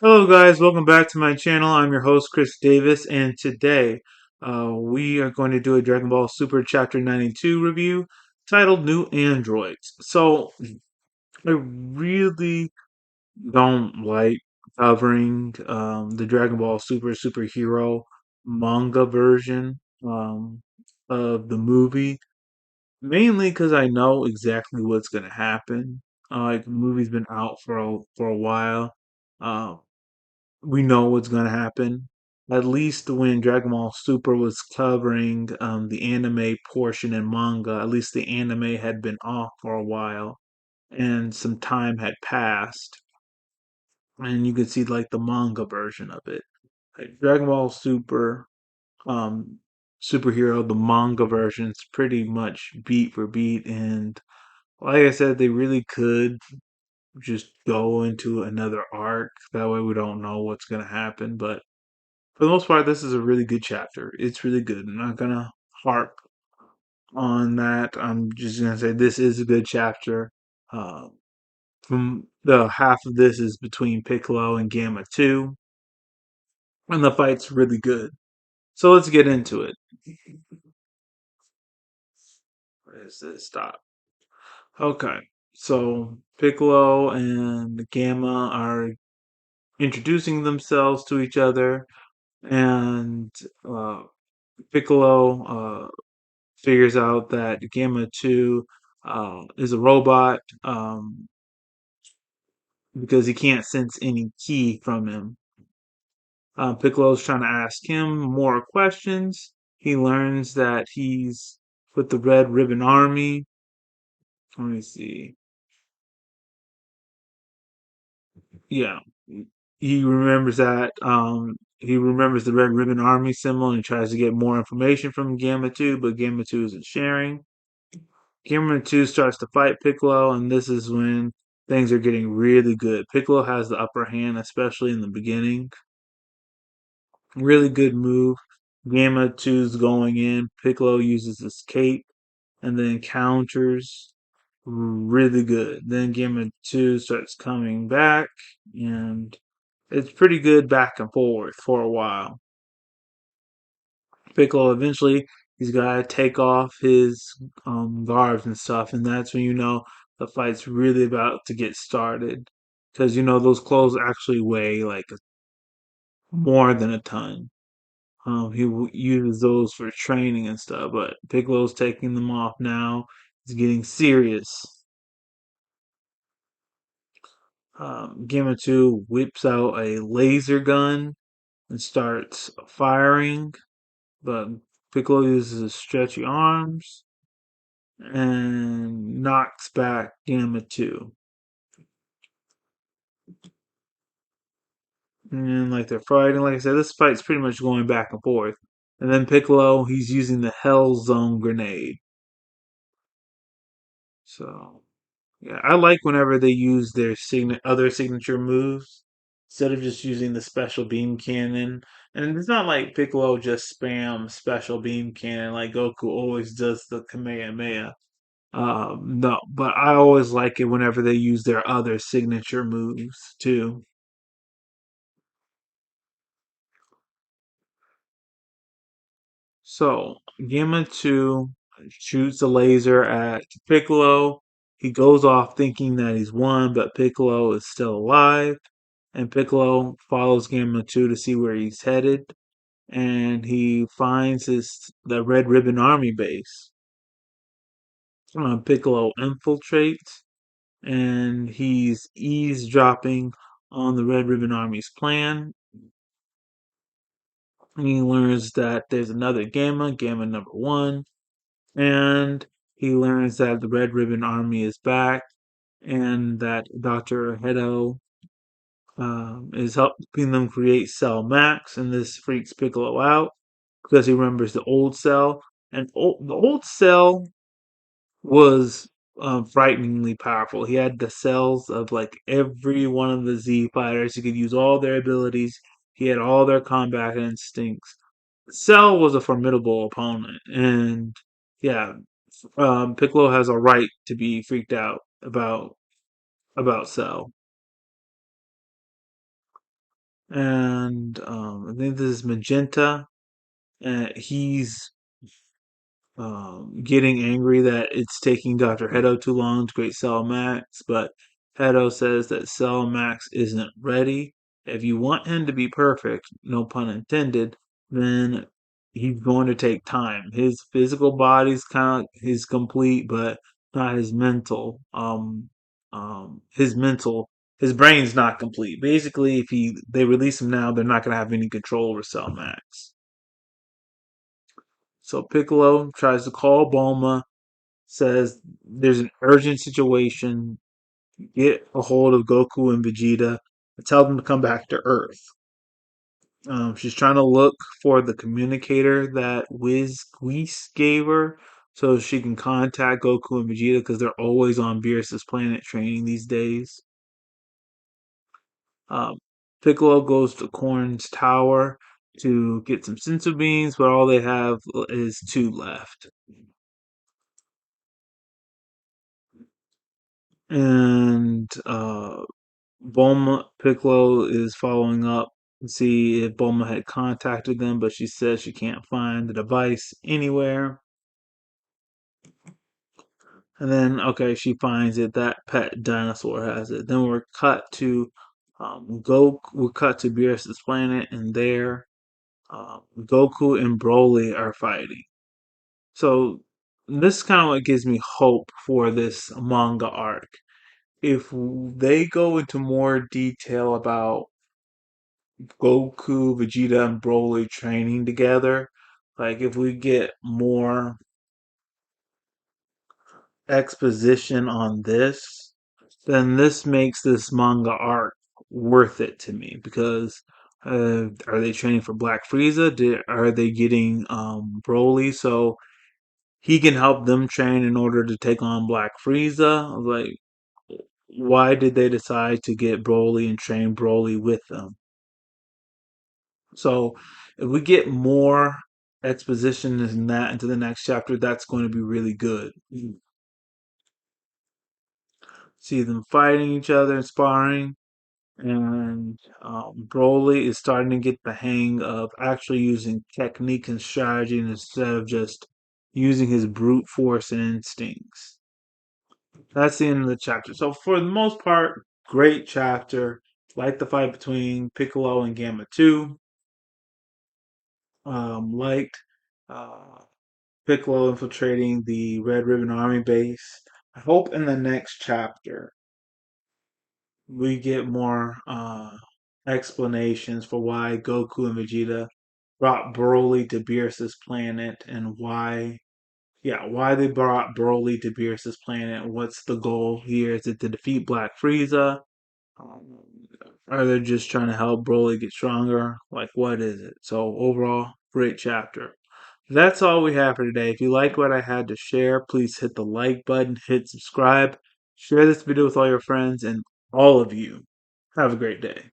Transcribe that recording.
Hello, guys. Welcome back to my channel. I'm your host, Chris Davis, and today we are going to do a Dragon Ball Super Chapter 92 review titled New Androids. I really don't like covering the Dragon Ball Super superhero manga version of the movie, mainly because I know exactly what's going to happen. The movie's been out for a while. Um, we know what's going to happen. At least when Dragon Ball Super was covering the anime portion and manga, at least the anime had been off for a while and some time had passed. And you could see like the manga version of it. Like Dragon Ball Super, um, superhero, the manga version's pretty much beat for beat. And like I said, they really could just go into another arc. That way we don't know what's going to happen. But for the most part, this is a really good chapter. It's really good. I'm not gonna harp on that. I'm just gonna say this is a good chapter. Uh, from the half of this is between Piccolo and Gamma 2, and the fight's really good. So let's get into it. Where is this? Stop. Okay. So Piccolo and Gamma are introducing themselves to each other, and uh, Piccolo figures out that Gamma 2 is a robot because he can't sense any key from him. Piccolo's trying to ask him more questions. He learns that he's with the Red Ribbon Army. Let me see. Yeah, he remembers that. He remembers the Red Ribbon Army symbol and tries to get more information from Gamma 2, but Gamma 2 isn't sharing. Gamma 2 starts to fight Piccolo, and this is when things are getting really good. Piccolo has the upper hand, especially in the beginning. Really good move. Gamma 2's going in. Piccolo uses his cape and then counters. Really good. Then Gamma 2 starts coming back, and it's pretty good back and forth for a while. Piccolo eventually he's got to take off his guards and stuff, and that's when you know the fight's really about to get started. Because you know those clothes actually weigh like more than a ton. Uses those for training and stuff, but Piccolo's taking them off now. He's getting serious. Gamma 2 whips out a laser gun and starts firing, but Piccolo uses his stretchy arms and knocks back Gamma 2. And like they're fighting, like I said, this fight's pretty much going back and forth. And then Piccolo, he's using the Hell Zone grenade. So yeah, I like whenever they use their other signature moves instead of just using the special beam cannon. And it's not like Piccolo just spams special beam cannon like Goku always does the Kamehameha. No, but I always like it whenever they use their other signature moves too. So Gamma 2 shoots a laser at Piccolo. He goes off thinking that he's won, but Piccolo is still alive. And Piccolo follows Gamma 2 to see where he's headed. And he finds the Red Ribbon Army base. Piccolo infiltrates and he's eavesdropping on the Red Ribbon Army's plan. He learns that there's another Gamma, Gamma number one, and he learns that the Red Ribbon Army is back and that Dr. Hedo is helping them create Cell Max, and this freaks Piccolo out because he remembers the old Cell, and the old Cell was frighteningly powerful. He had the cells of like every one of the Z fighters. He could use all their abilities. He had all their combat instincts. Cell was a formidable opponent, and yeah, Piccolo has a right to be freaked out about Cell. and I think this is Magenta. He's getting angry that it's taking Dr. Hedo too long to create Cell Max, but Hedo says that Cell Max isn't ready. If you want him to be perfect, no pun intended, then he's going to take time. His physical body's kind of is complete, but not his mental. His brain's not complete. Basically, if they release him now, they're not going to have any control over Cell Max. So Piccolo tries to call Bulma, says there's an urgent situation. Get a hold of Goku and Vegeta and tell them to come back to Earth. She's trying to look for the communicator that Whis gave her so she can contact Goku and Vegeta because they're always on Beerus's planet training these days. Um, Piccolo goes to Korn's tower to get some sensu beans, but all they have is two left. And Bulma Piccolo is following up to see if Bulma had contacted them, but she says she can't find the device anywhere. And then, okay, she finds it. That pet dinosaur has it. Then we're cut to Goku. We're cut to Beerus's planet, and there, Goku and Broly are fighting. So this is kind of what gives me hope for this manga arc. If they go into more detail about Goku, Vegeta, and Broly training together, like if we get more exposition on this, then this makes this manga arc worth it to me because are they training for Black Frieza? Are they getting Broly so he can help them train in order to take on Black Frieza? Like, why did they decide to get Broly and train Broly with them? So if we get more exposition in that into the next chapter, that's going to be really good. See them fighting each other and sparring, and Broly is starting to get the hang of actually using technique and strategy instead of just using his brute force and instincts. That's the end of the chapter. So for the most part, great chapter. Like the fight between Piccolo and Gamma 2. Liked uh, Piccolo infiltrating the Red Ribbon Army base. I hope in the next chapter we get more explanations for why Goku and Vegeta brought Broly to Beerus's planet and why they brought Broly to Beerus's planet. What's the goal here? Is it to defeat Black Frieza? Um, are they just trying to help Broly get stronger? Like, what is it? So, overall, great chapter. That's all we have for today. If you like what I had to share, please hit the like button, hit subscribe, share this video with all your friends, and all of you. Have a great day.